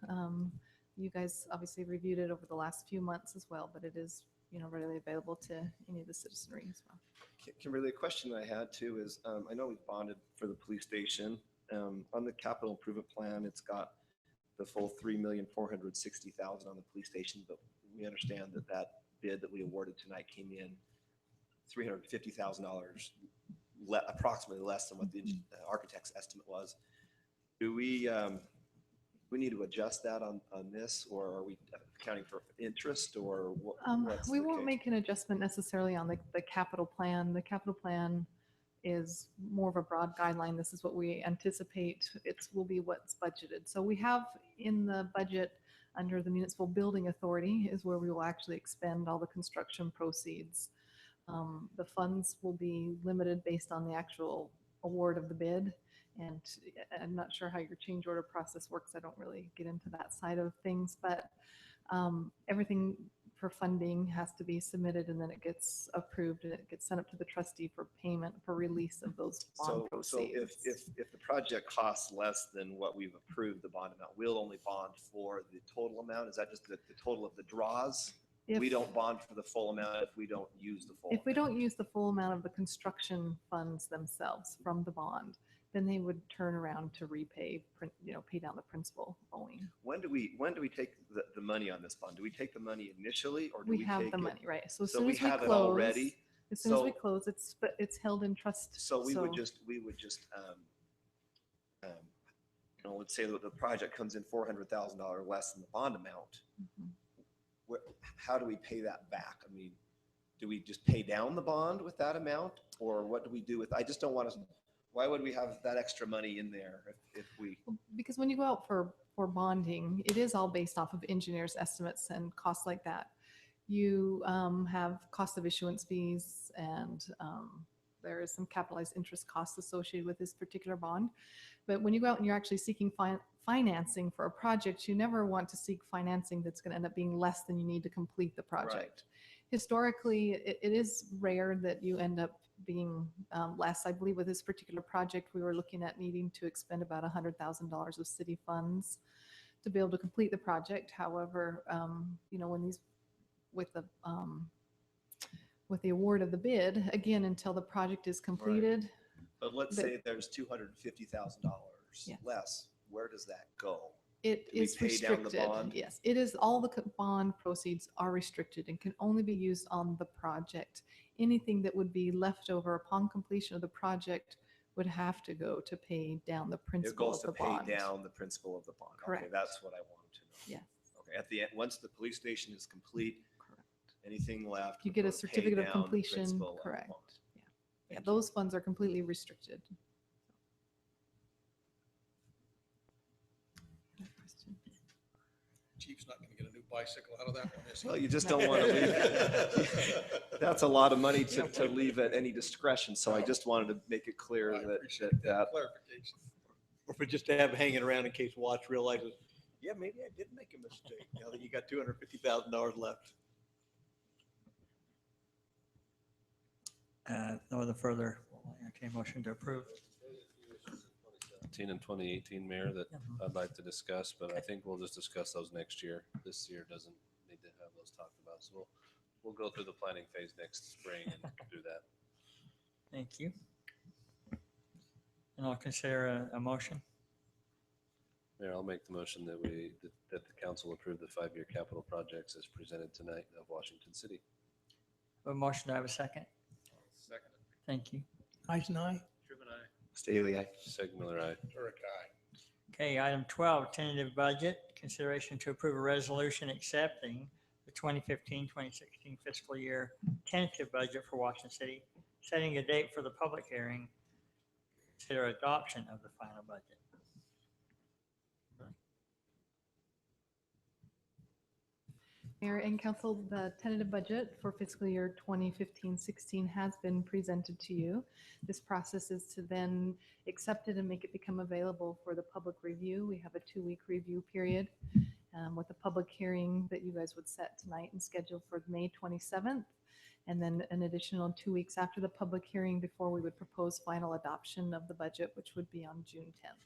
You guys obviously reviewed it over the last few months as well, but it is, readily available to any of the citizenry as well. Kimberly, a question I had too is, I know we've bonded for the police station. On the capital improvement plan, it's got the full $3,460,000 on the police station, but we understand that bid that we awarded tonight came in $350,000, approximately less than what the architect's estimate was. Do we need to adjust that on this, or are we accounting for interest, or what? We won't make an adjustment necessarily on the capital plan. The capital plan is more of a broad guideline. This is what we anticipate. Will be what's budgeted. So we have in the budget under the Municipal Building Authority is where we will actually expend all the construction proceeds. The funds will be limited based on the actual award of the bid. And I'm not sure how your change order process works. I don't really get into that side of things, but everything for funding has to be submitted, and then it gets approved and it gets sent up to the trustee for payment for release of those bond proceeds. So if the project costs less than what we've approved the bond amount, we'll only bond for the total amount? Is that just the total of the draws? We don't bond for the full amount if we don't use the full If we amount. don't use the full amount of the construction funds themselves from the bond, then they would turn around to repay, pay down the principal owing. When do we take the money on this bond? Do we take the money initially, or do We we have take the it- money, right? So as So soon we as we have it close, already? as soon as we So- close, it's held in trust. So we would just, let's say that the project comes in $400,000 less than the bond amount. Mhm. How do we pay that back? I mean, do we just pay down the bond with that amount, or what do we do with? I just don't want to. Why would we have that extra money in there if we? Because when you go out for bonding, it is all based off of engineers' estimates and costs like that. You have cost of issuance fees, and there is some capitalized interest costs associated with this particular bond. But when you go out and you're actually seeking financing for a project, you never want to seek financing that's going to end up being less than you need to complete the project. Historically, it is rare that you end up being less. I believe with this particular project, we were looking at needing to expend about $100,000 of city funds to be able to complete the project. However, when these with the award of the bid, again, until the project is completed. But let's But- say there's $250,000 Yeah. less. Where does that go? It Do we is pay down the restricted. bond? Yes, it is, all the bond proceeds are restricted and can only be used on the project. Anything that would be left over upon completion of the project would have to go to pay down the It principal goes of to the pay bond. down the principal of the bond. Okay, Correct. that's what I wanted to know. Yes, Okay, at the end, once the police station is complete, correct. anything left. You would get go a to pay certificate of down the completion, principal of the correct. bond. Yeah, Thank you. those funds are completely restricted. Chief's not going to get a new bicycle out of that one, is he? Well, you just don't want to leave. That's a lot of money to leave at any discretion, so I just wanted to make it clear I that, appreciate that clarification. Or for just to have hanging around in case Watts realizes, yeah, maybe I did make a mistake, now that you got $250,000 left. No other further, okay, motion to approve. 2017 and 2018, Mayor, that I'd like to discuss, but I think we'll just discuss those next year. This year doesn't need to have those talked about. So we'll go through the planning phase next spring and do that. Thank you. And I'll consider a motion. Mayor, I'll make the motion that that the council approve the 5-year capital projects as presented tonight of Washington City. A motion, do I have a second? Second. Thank you. Eisner, aye. Truman, aye. Staley, aye. Segmiller, aye. Turek, aye. Okay, item 12, tentative budget, consideration to approve a resolution accepting the 2015-2016 fiscal year tentative budget for Washington City, setting a date for the public hearing, consider adoption of the final budget. Mayor and council, the tentative budget for fiscal year 2015-16 has been presented to you. This process is to then accept it and make it become available for the public review. We have a 2-week review period with a public hearing that you guys would set tonight and schedule for May 27th. And then an additional 2 weeks after the public hearing before we would propose final adoption of the budget, which would be on June 10th.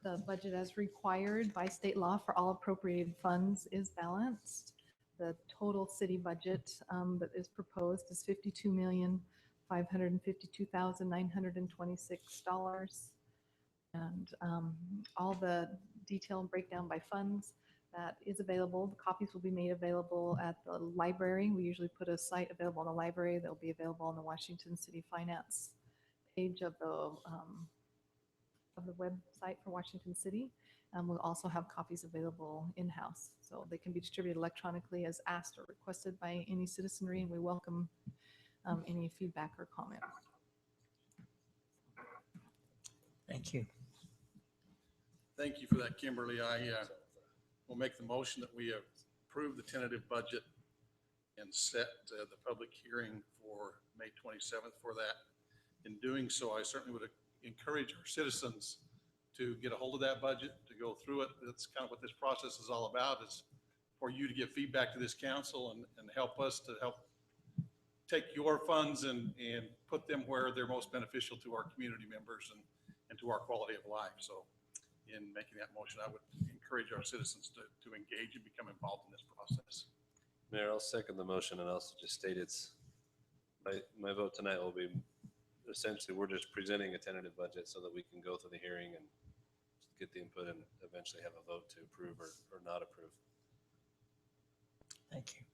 The budget as required by state law for all appropriated funds is balanced. The total city budget that is proposed is $52,552,926. And all the detail and breakdown by funds that is available. The copies will be made available at the library. We usually put a site available in the library. They'll be available on the Washington City Finance page of the website for Washington City. We'll also have copies available in-house, so they can be distributed electronically as asked or requested by any citizenry, and we welcome any feedback or comment. Thank you. Thank you for that, Kimberly. I will make the motion that we approve the tentative budget and set the public hearing for May 27th for that. In doing so, I certainly would encourage our citizens to get a hold of that budget, to go through it. That's kind of what this process is all about, is for you to give feedback to this council and help us to help take your funds and put them where they're most beneficial to our community members and to our quality of life. So in making that motion, I would encourage our citizens to engage and become involved in this process. Mayor, I'll second the motion and also just state my vote tonight will be essentially, we're just presenting a tentative budget so that we can go through the hearing and get the input and eventually have a vote to approve or not approve. Thank you.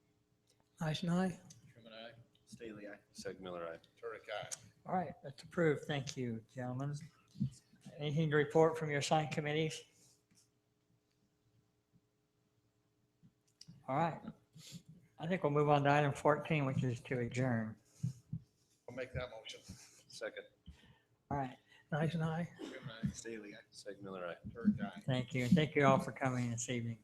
Eisner, aye. Truman, aye. Staley, aye. Segmiller, aye. Turek, aye. All right, that's approved. Thank you, gentlemen. Anything to report from your assigned committees? All right. I think we'll move on to item 14, which is to adjourn. I'll make that motion. Second. All right, Eisner, aye. Truman, aye. Staley, aye. Segmiller, aye. Turek, aye. thank you. And thank you all for coming this evening.